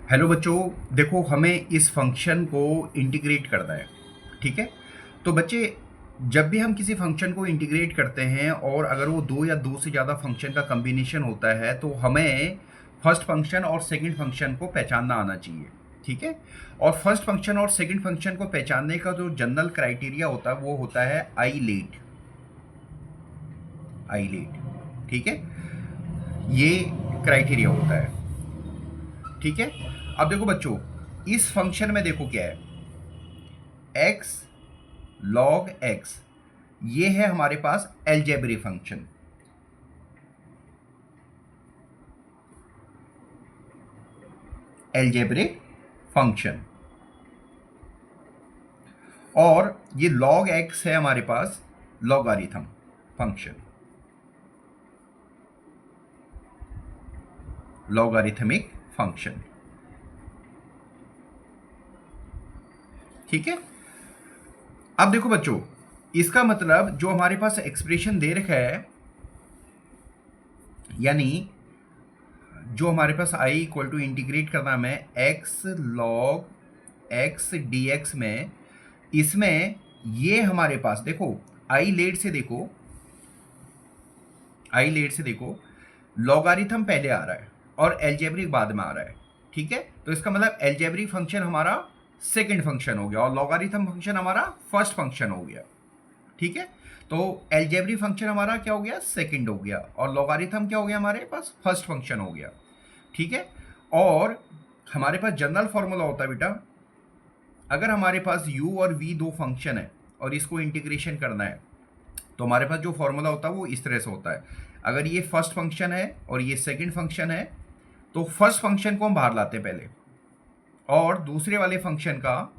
Hello बच्चों, देखो हमें इस फंक्शन को इंटीग्रेट करना है। ठीक है। तो बच्चे, जब भी हम किसी फंक्शन को इंटीग्रेट करते हैं और अगर वो दो या दो से ज़्यादा फंक्शन का कम्बिनेशन होता है तो हमें फर्स्ट फंक्शन और सेकंड फंक्शन को पहचानना आना चाहिए। ठीक है। और फर्स्ट फंक्शन और सेकंड फंक्शन को पहचानने का जो जनरल क्राइटेरिया होता है वो होता है आईलेट। आईलेट। ठीक है। ये क्राइटेरिया होता है। ठीक है। अब देखो बच्चों, इस फंक्शन में देखो क्या है, एक्स लॉग एक्स, ये है हमारे पास एलजेब्रिक फंक्शन। Algebraic function. और ये लॉग एक्स है हमारे पास लॉगारिथम फंक्शन, लॉगारिथमिक फंक्शन। ठीक है। अब देखो बच्चों, इसका मतलब जो हमारे पास एक्सप्रेशन दे रखा है, यानी जो हमारे पास आई इक्वल टू इंटीग्रेट करना है x log x D x में, इसमें ये हमारे पास देखो, आई लेट से देखो, आई लेट से देखो, लॉगारिथम पहले आ रहा है और एलजेब्रिक बाद में आ रहा है। ठीक है। तो इसका मतलब एलजेब्रिक फंक्शन हमारा सेकंड फंक्शन हो गया और लॉगारिथम फंक्शन हमारा फर्स्ट फंक्शन हो गया। ठीक है। तो एलजेब्रिक फंक्शन हमारा क्या हो गया, सेकंड हो गया, और लॉगारिथम क्या हो गया, हमारे पास फर्स्ट फंक्शन हो गया। ठीक है। और हमारे पास जनरल फॉर्मूला होता है बेटा, अगर हमारे पास u और v दो फंक्शन है और इसको इंटीग्रेशन करना है तो हमारे पास जो फॉर्मूला होता है वो इस तरह से होता है। अगर ये फर्स्ट फंक्शन है और ये सेकंड फंक्शन है तो फर्स्ट फंक्शन को हम बाहर लाते हैं पहले और दूसरे वाले फंक्शन का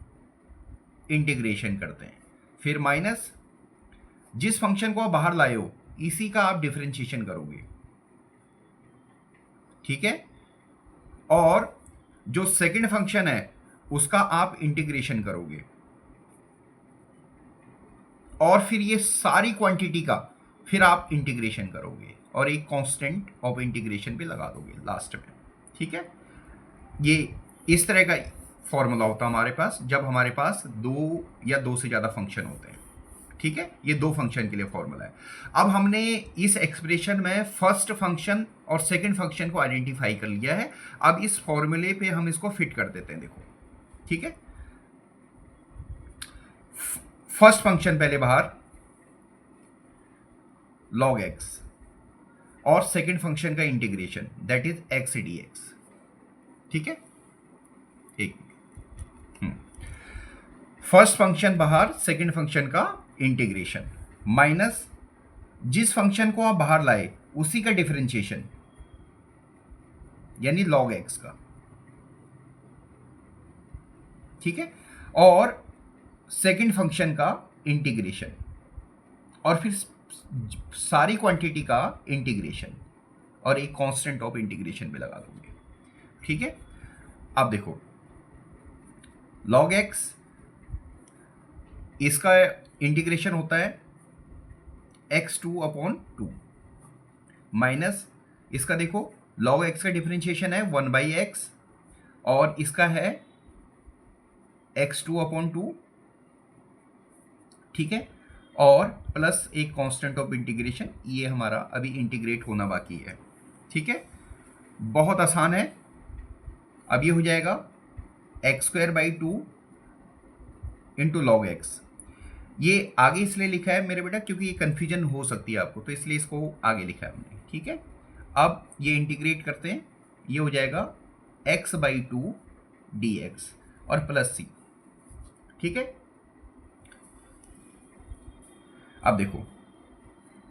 इंटीग्रेशन करते हैं, फिर माइनस जिस फंक्शन को आप बाहर लाए हो इसी का आप डिफरेंशिएशन करोगे। ठीक है। और जो सेकंड फंक्शन है उसका आप इंटीग्रेशन करोगे और फिर ये सारी क्वांटिटी का फिर आप इंटीग्रेशन करोगे और एक कांस्टेंट ऑफ इंटीग्रेशन पे लगा दोगे लास्ट में। ठीक है। ये इस तरह का फॉर्मूला होता है हमारे पास जब हमारे पास दो या दो से ज़्यादा फंक्शन होते हैं। ठीक है। ये दो फंक्शन के लिए फॉर्मूला है। अब हमने इस एक्सप्रेशन में फर्स्ट फंक्शन और सेकंड फंक्शन को आइडेंटिफाई कर लिया है। अब इस फॉर्मूले पे हम इसको फिट कर देते हैं। देखो, ठीक है। फर्स्ट फंक्शन पहले बाहर log x और सेकंड फंक्शन का integration that is x D x. ठीक है। एक फर्स्ट फंक्शन बाहर, सेकंड फंक्शन का इंटीग्रेशन, माइनस जिस फंक्शन को आप बाहर लाए उसी का डिफरेंशिएशन यानी log x का। ठीक है। और सेकंड फंक्शन का इंटीग्रेशन और फिर सारी क्वांटिटी का इंटीग्रेशन और एक कांस्टेंट ऑफ इंटीग्रेशन भी लगा दोगे। ठीक है। अब देखो, log x, इसका इंटीग्रेशन होता है x2/2 माइनस इसका देखो log x का डिफरेंशिएशन है 1/x और इसका है x2/2। ठीक है। और प्लस एक कांस्टेंट ऑफ इंटीग्रेशन, ये हमारा अभी इंटीग्रेट होना बाकी है। ठीक है। बहुत आसान है। अब ये हो जाएगा x²/2 इंटू लॉग एक्स। ये आगे इसलिए लिखा है मेरे बेटा क्योंकि ये कन्फ्यूजन हो सकती है आपको, तो इसलिए इसको आगे लिखा है हमने। ठीक है। अब ये इंटीग्रेट करते हैं, ये हो जाएगा x/2 dx और प्लस c। ठीक है। अब देखो,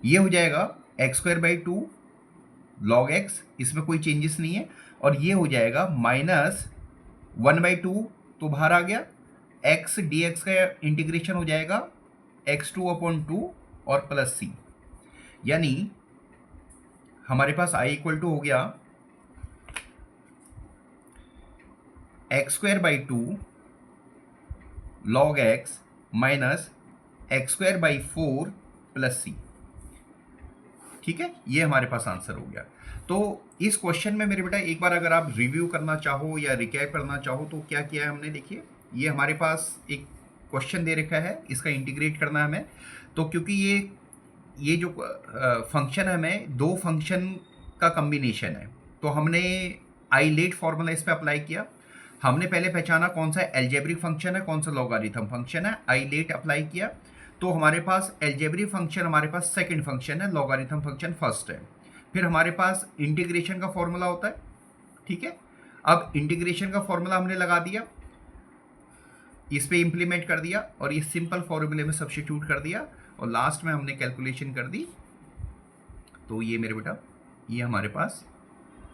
ये हो जाएगा x²/2 log x, इसमें कोई चेंजेस नहीं है, और ये हो जाएगा माइनस 1/2 तो बाहर आ गया, x dx का इंटीग्रेशन हो जाएगा x2/2 और प्लस c, यानी हमारे पास i इक्वल टू हो गया x²/2 log x minus x²/4 plus c। ठीक है, ये हमारे पास आंसर हो गया। तो इस क्वेश्चन में मेरे बेटा एक बार अगर आप रिव्यू करना चाहो या रिकैप करना चाहो तो क्या किया है हमने, देखिए ये हमारे पास एक क्वेश्चन दे रखा है, इसका इंटीग्रेट करना है हमें। तो क्योंकि ये जो फंक्शन है हमें दो फंक्शन का कम्बिनेशन है, तो हमने आइलेट फॉर्मूला इस पे अप्लाई किया। हमने पहले पहचाना कौन सा एल्जेब्रिक फंक्शन है, कौन सा लॉगरिथम फंक्शन है, आइलेट अप्लाई किया। तो हमारे पास एल्जेब्रिक फंक्शन हमारे पास सेकंड फंक्शन है, लॉगरिथम फंक्शन फर्स्ट है। फिर हमारे पास इंटीग्रेशन का फॉर्मूला होता है, ठीक है। अब इंटीग्रेशन का फॉर्मूला हमने लगा दिया, इस पे इंप्लीमेंट कर दिया और ये सिंपल फॉर्मूले में सब्स्टिट्यूट कर दिया और लास्ट में हमने कैलकुलेशन कर दी। तो ये मेरे बेटा ये हमारे पास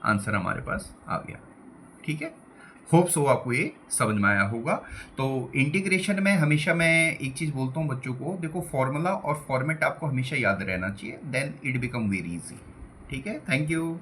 आंसर हमारे पास आ गया, ठीक है। होप सो आपको ये समझ में आया होगा। तो इंटीग्रेशन में हमेशा मैं एक चीज़ बोलता हूँ बच्चों को, देखो फॉर्मूला और फॉर्मेट आपको हमेशा याद रहना चाहिए, then it become very easy, ठीक है। Thank you.